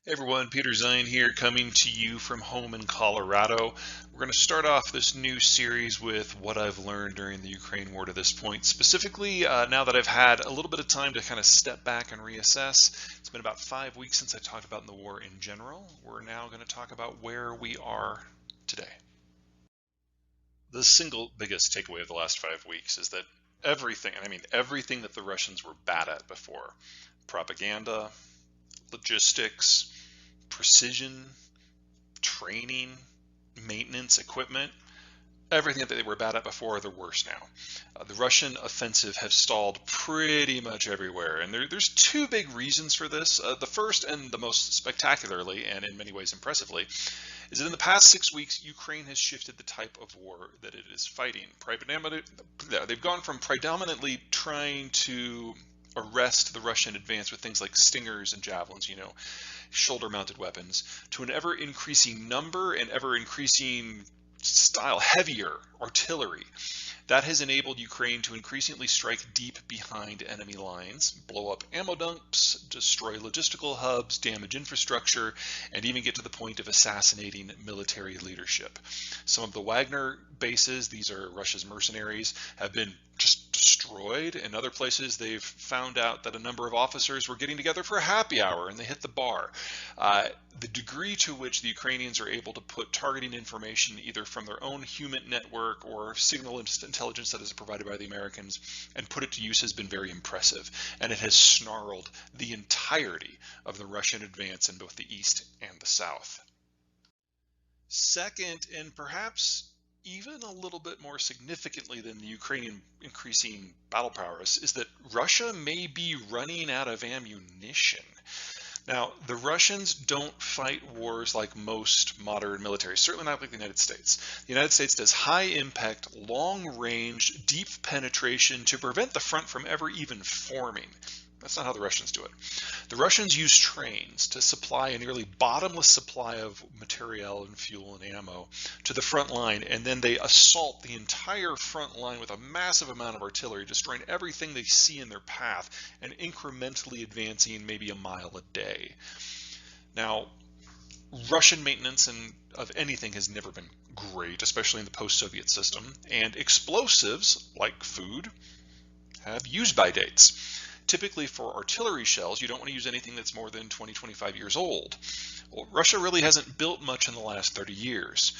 Hey everyone, Peter Zeihan here, coming to you from home in Colorado. We're going to start off this new series with what I've learned during the Ukraine war to this point. Specifically, now that I've had a little bit of time to kind of step back and reassess, it's been about 5 weeks since I talked about the war in general. We're now going to talk about where we are today. The single biggest takeaway of the last 5 weeks is that everything, and I mean everything that the Russians were bad at before, propaganda, logistics, precision, training, maintenance, equipment, everything that they were bad at before, they're worse now. The Russian offensive has stalled pretty much everywhere, and there's two big reasons for this. The first, and the most spectacularly, and in many ways impressively, is that in the past 6 weeks, Ukraine has shifted the type of war that it is fighting. They've gone from predominantly trying to arrest the Russian advance with things like Stingers and javelins, shoulder-mounted weapons, to an ever-increasing number and ever-increasing style, heavier artillery. That has enabled Ukraine to increasingly strike deep behind enemy lines, blow up ammo dumps, destroy logistical hubs, damage infrastructure, and even get to the point of assassinating military leadership. Some of the Wagner bases, these are Russia's mercenaries, have been just destroyed. In other places, they've found out that a number of officers were getting together for a happy hour and they hit the bar. The degree to which the Ukrainians are able to put targeting information either from their own human network or signal intelligence that is provided by the Americans and put it to use has been very impressive, and it has snarled the entirety of the Russian advance in both the east and the south. Second, and perhaps even a little bit more significantly than the Ukrainian increasing battle prowess, is that Russia may be running out of ammunition. Now, the Russians don't fight wars like most modern militaries, certainly not like the United States. The United States does high impact, long range, deep penetration to prevent the front from ever even forming. That's not how the Russians do it. The Russians use trains to supply a nearly bottomless supply of materiel and fuel and ammo to the front line, and then they assault the entire front line with a massive amount of artillery, destroying everything they see in their path and incrementally advancing maybe a mile a day. Now, Russian maintenance of anything has never been great, especially in the post-Soviet system, and explosives, like food, have use-by dates. Typically for artillery shells, you don't want to use anything that's more than 20-25 years old. Well, Russia really hasn't built much in the last 30 years.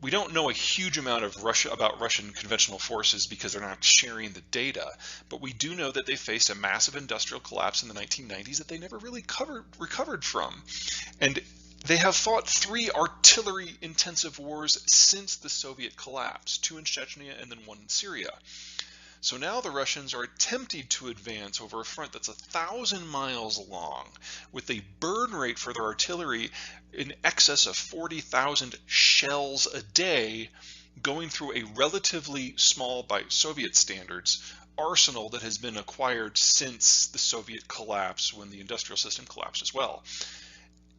We don't know a huge amount about Russian conventional forces because they're not sharing the data, but we do know that they faced a massive industrial collapse in the 1990s that they never really recovered from. And they have fought 3 artillery-intensive wars since the Soviet collapse, 2 in Chechnya and then 1 in Syria. So now the Russians are attempting to advance over a front that's 1,000 miles long, with a burn rate for their artillery in excess of 40,000 shells a day, going through a relatively small, by Soviet standards, arsenal that has been acquired since the Soviet collapse, when the industrial system collapsed as well.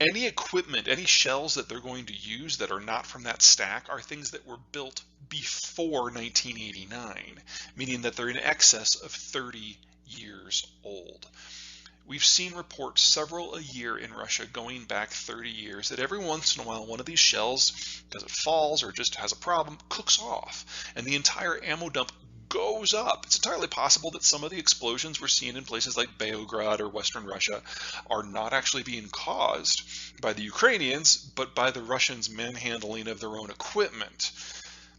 Any equipment, any shells that they're going to use that are not from that stack are things that were built before 1989, meaning that they're in excess of 30 years old. We've seen reports several a year in Russia going back 30 years that every once in a while one of these shells, because it falls or just has a problem, cooks off, and the entire ammo dump goes up. It's entirely possible that some of the explosions we're seeing in places like Beograd or Western Russia are not actually being caused by the Ukrainians, but by the Russians' manhandling of their own equipment.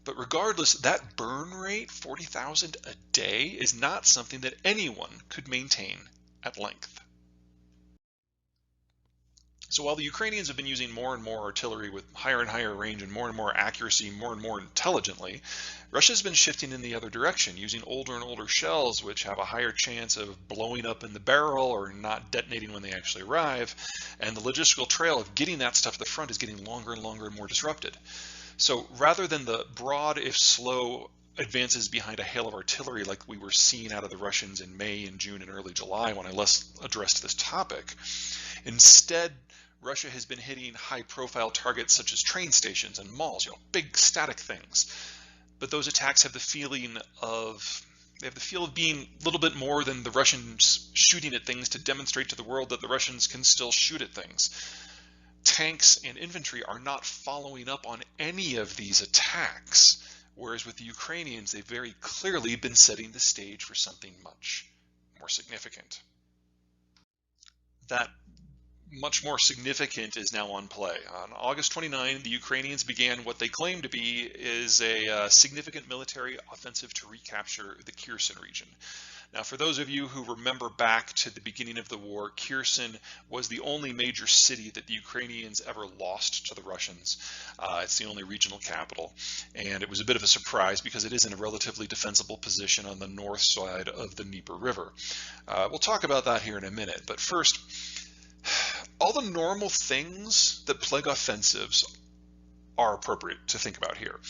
But regardless, that burn rate, 40,000 a day, is not something that anyone could maintain at length. So while the Ukrainians have been using more and more artillery with higher and higher range and more accuracy, more and more intelligently, Russia's been shifting in the other direction, using older and older shells, which have a higher chance of blowing up in the barrel or not detonating when they actually arrive. And the logistical trail of getting that stuff to the front is getting longer and longer and more disrupted. So rather than the broad, if slow, advances behind a hail of artillery like we were seeing out of the Russians in May and June and early July when I last addressed this topic, instead, Russia has been hitting high-profile targets such as train stations and malls, big static things. But those attacks have the feel of being a little bit more than the Russians shooting at things to demonstrate to the world that the Russians can still shoot at things. tanks and infantry are not following up on any of these attacks. Whereas with the Ukrainians, they've very clearly been setting the stage for something much more significant. That much more significant is now on play. On August 29, the Ukrainians began what they claim to be is a significant military offensive to recapture the Kherson region. Now, for those of you who remember back to the beginning of the war, Kherson was the only major city that the Ukrainians ever lost to the Russians. It's the only regional capital, and it was a bit of a surprise because it is in a relatively defensible position on the north side of the Dnieper River. We'll talk about that here in a minute, but first, all the normal things that plague offensives are appropriate to think about here.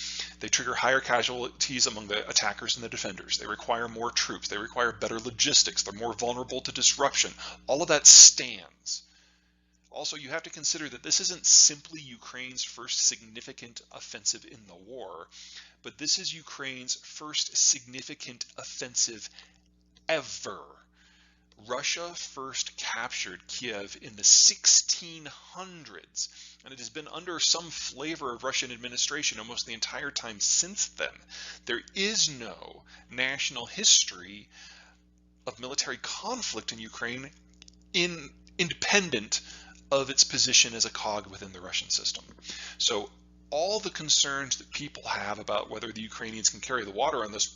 They trigger higher casualties among the attackers and the defenders. They require more troops. They require better logistics. They're more vulnerable to disruption. All of that stands. Also, you have to consider that this isn't simply Ukraine's first significant offensive in the war, but this is Ukraine's first significant offensive ever. Russia first captured Kiev in the 1600s, and it has been under some flavor of Russian administration almost the entire time since then. There is no national history of military conflict in Ukraine independent of its position as a cog within the Russian system. So all the concerns that people have about whether the Ukrainians can carry the water on this,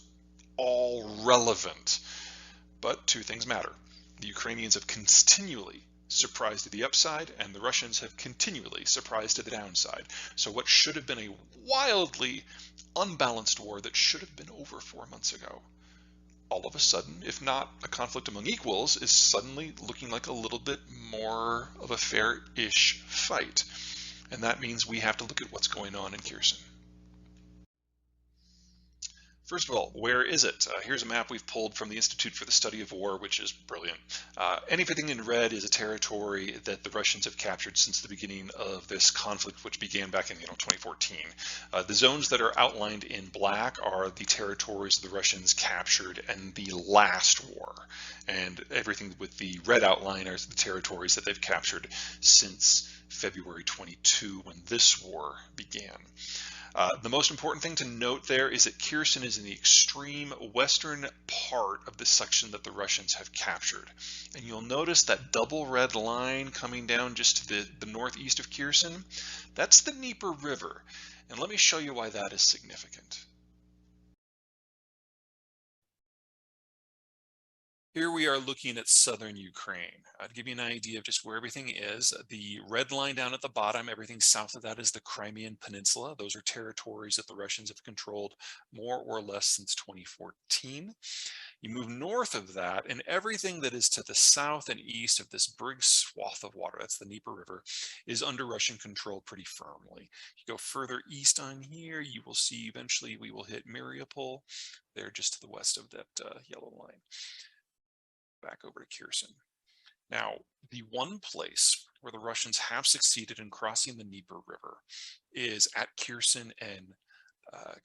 all relevant. But two things matter. The Ukrainians have continually surprised to the upside, and the Russians have continually surprised to the downside. So what should have been a wildly unbalanced war that should have been over 4 months ago, all of a sudden, if not a conflict among equals, is suddenly looking like a little bit more of a fair-ish fight. And that means we have to look at what's going on in Kherson. First of all, where is it? Here's a map we've pulled from the Institute for the Study of War, which is brilliant. Anything in red is a territory that the Russians have captured since the beginning of this conflict, which began back in 2014. The zones that are outlined in black are the territories the Russians captured in the last war, and everything with the red outline are the territories that they've captured since February 22, when this war began. The most important thing to note there is that Kherson is in the extreme western part of the section that the Russians have captured. And you'll notice that double red line coming down just to the northeast of Kherson. That's the Dnieper River. And let me show you why that is significant. Here we are looking at southern Ukraine. To give you an idea of just where everything is, the red line down at the bottom, everything south of that is the Crimean Peninsula. Those are territories that the Russians have controlled more or less since 2014. You move north of that, and everything that is to the south and east of this big swath of water, that's the Dnieper River, is under Russian control pretty firmly. You go further east on here, you will see eventually we will hit Mariupol. There just to the west of that yellow line. Back over to Kherson. Now, the one place where the Russians have succeeded in crossing the Dnieper River is at Kherson and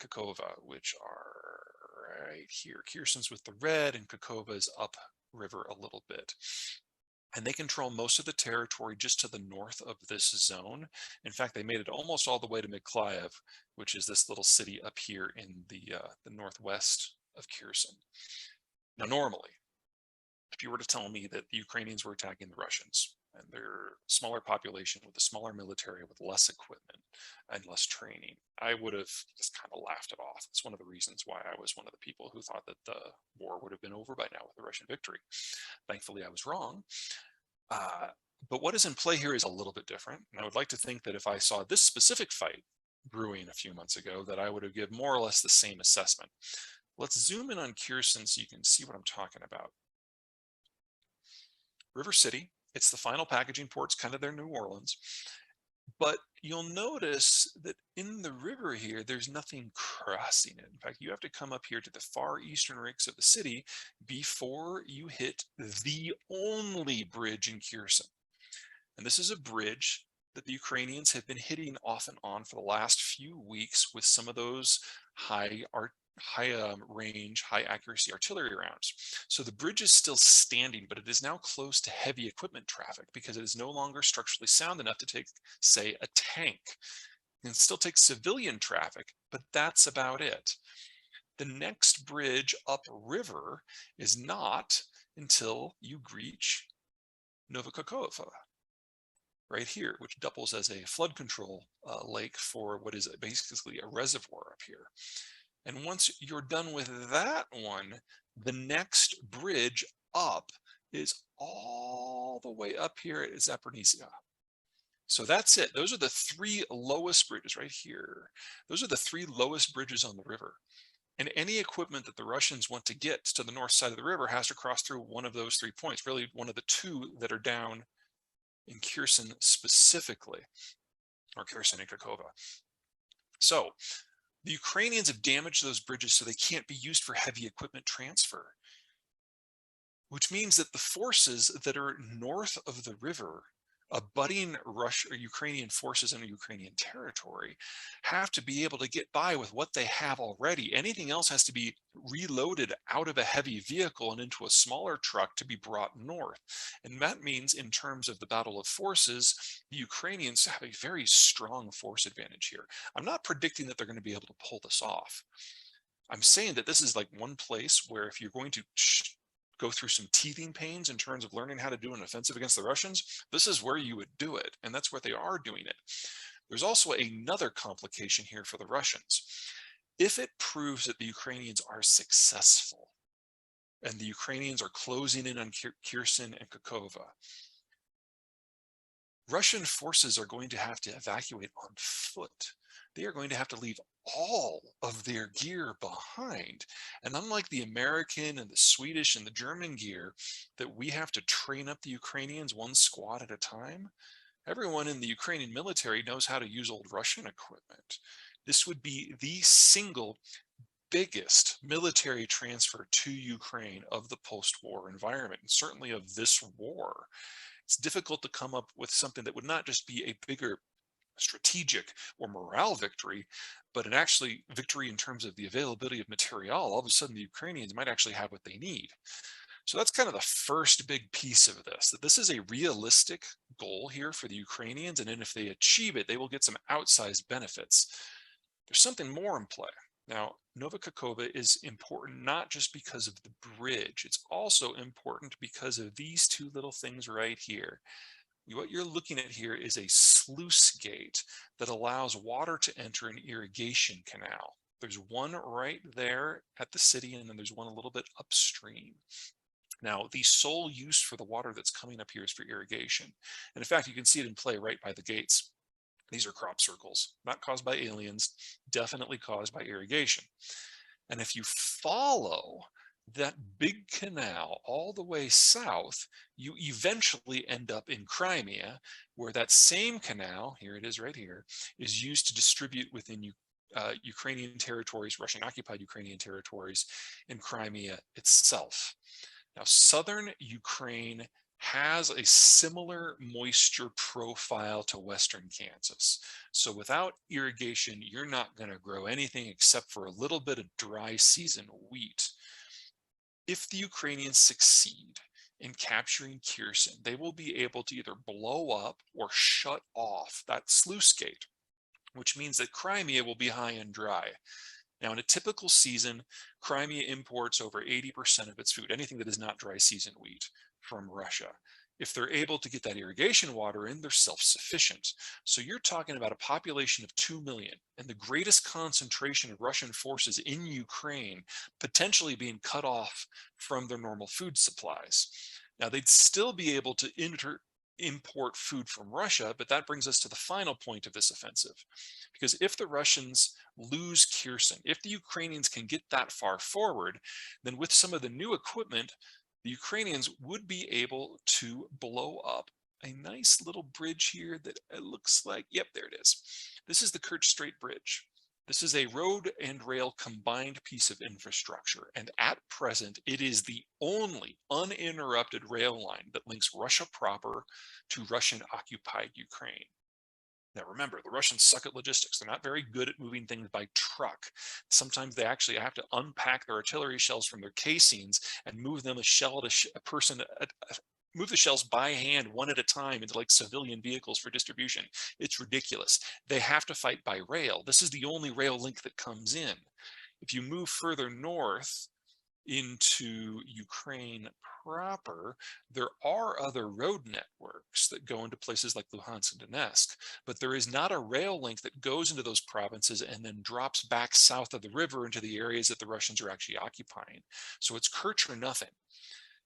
Kakova, which are right here. Kherson's with the red and Kakova is upriver a little bit. And they control most of the territory just to the north of this zone. In fact, they made it almost all the way to Mykolaiv, which is this little city up here in the northwest of Kherson. Now, normally, if you were to tell me that the Ukrainians were attacking the Russians and their smaller population with a smaller military with less equipment and less training, I would have just kind of laughed it off. It's one of the reasons why I was one of the people who thought that the war would have been over by now with the Russian victory. Thankfully, I was wrong. But what is in play here is a little bit different. And I would like to think that if I saw this specific fight brewing a few months ago, that I would have given more or less the same assessment. Let's zoom in on Kherson so you can see what I'm talking about. River City, it's the final packaging port, it's kind of their New Orleans. But you'll notice that in the river here, there's nothing crossing it. In fact, you have to come up here to the far eastern rinks of the city before you hit the only bridge in Kherson. And this is a bridge that the Ukrainians have been hitting off and on for the last few weeks with some of those high range, high accuracy artillery rounds. So the bridge is still standing, but it is now close to heavy equipment traffic because it is no longer structurally sound enough to take, say, a tank. It can still take civilian traffic, but that's about it. The next bridge upriver is not until you reach Novokakova, right here, which doubles as a flood control lake for what is basically a reservoir up here. And once you're done with that one, the next bridge up is all the way up here at Zaporizhzhia. So that's it. Those are the three lowest bridges right here. Those are the three lowest bridges on the river. And any equipment that the Russians want to get to the north side of the river has to cross through one of those 3 points, really one of the two that are down in Kherson specifically, or Kherson and Kakova. So the Ukrainians have damaged those bridges so they can't be used for heavy equipment transfer, which means that the forces that are north of the river, abutting Russian or Ukrainian forces in Ukrainian territory, have to be able to get by with what they have already. Anything else has to be reloaded out of a heavy vehicle and into a smaller truck to be brought north. And that means, in terms of the battle of forces, the Ukrainians have a very strong force advantage here. I'm not predicting that they're going to be able to pull this off. I'm saying that this is like one place where if you're going to go through some teething pains in terms of learning how to do an offensive against the Russians, this is where you would do it. And that's where they are doing it. There's also another complication here for the Russians. If it proves that the Ukrainians are successful and the Ukrainians are closing in on Kherson and Kakova, Russian forces are going to have to evacuate on foot. They are going to have to leave all of their gear behind. And unlike the American and the Swedish and the German gear that we have to train up the Ukrainians one squad at a time, everyone in the Ukrainian military knows how to use old Russian equipment. This would be the single biggest military transfer to Ukraine of the post-war environment, and certainly of this war. It's difficult to come up with something that would not just be a bigger strategic or morale victory, but an actually victory in terms of the availability of material. All of a sudden, the Ukrainians might actually have what they need. So that's kind of the first big piece of this, that this is a realistic goal here for the Ukrainians. And then if they achieve it, they will get some outsized benefits. There's something more in play. Now, Novokakova is important not just because of the bridge, it's also important because of these two little things right here. What you're looking at here is a sluice gate that allows water to enter an irrigation canal. There's one right there at the city, and then there's one a little bit upstream. Now, the sole use for the water that's coming up here is for irrigation. And in fact, you can see it in play right by the gates. These are crop circles, not caused by aliens, definitely caused by irrigation. And if you follow that big canal all the way south, you eventually end up in Crimea, where that same canal, here it is right here, is used to distribute within Ukrainian territories, Russian-occupied Ukrainian territories in Crimea itself. Now, southern Ukraine has a similar moisture profile to western Kansas. So without irrigation, you're not going to grow anything except for a little bit of dry season wheat. If the Ukrainians succeed in capturing Kherson, they will be able to either blow up or shut off that sluice gate, which means that Crimea will be high and dry. Now, in a typical season, Crimea imports over 80% of its food, anything that is not dry season wheat, from Russia. If they're able to get that irrigation water in, they're self-sufficient. So you're talking about a population of 2 million and the greatest concentration of Russian forces in Ukraine potentially being cut off from their normal food supplies. Now, they'd still be able to import food from Russia, but that brings us to the final point of this offensive. Because if the Russians lose Kherson, if the Ukrainians can get that far forward, then with some of the new equipment, the Ukrainians would be able to blow up a nice little bridge here that it looks like, yep, there it is. This is the Kerch Strait Bridge. This is a road and rail combined piece of infrastructure, and at present, it is the only uninterrupted rail line that links Russia proper to Russian-occupied Ukraine. Now remember, the Russians suck at logistics. They're not very good at moving things by truck. Sometimes they actually have to unpack their artillery shells from their casings and move them a shell to a person, move the shells by hand one at a time into like civilian vehicles for distribution. It's ridiculous. They have to fight by rail. This is the only rail link that comes in. If you move further north, into Ukraine proper, there are other road networks that go into places like Luhansk and Donetsk, but there is not a rail link that goes into those provinces and then drops back south of the river into the areas that the Russians are actually occupying. So it's Kerch or nothing.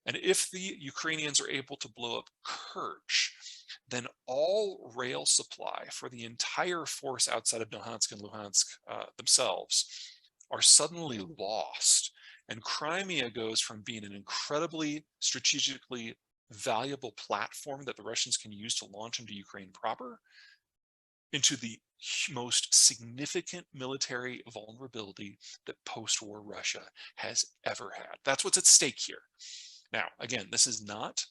And if the Ukrainians are able to blow up Kerch, then all rail supply for the entire force outside of Donetsk and Luhansk themselves are suddenly lost. And Crimea goes from being an incredibly strategically valuable platform that the Russians can use to launch into Ukraine proper into the most significant military vulnerability that post-war Russia has ever had. That's what's at stake here. Now, again, this is not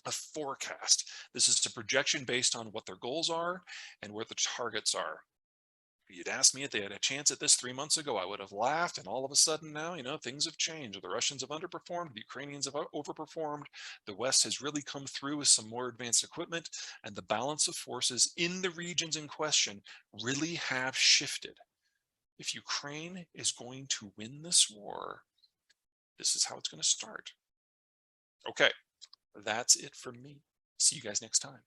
a forecast. This is a projection based on what their goals are and where the targets are. If you'd asked me if they had a chance at this 3 months ago, I would have laughed. And all of a sudden now, things have changed. The Russians have underperformed. The Ukrainians have overperformed. The West has really come through with some more advanced equipment. And the balance of forces in the regions in question really have shifted. If Ukraine is going to win this war, this is how it's going to start. Okay, that's it from me. See you guys next time.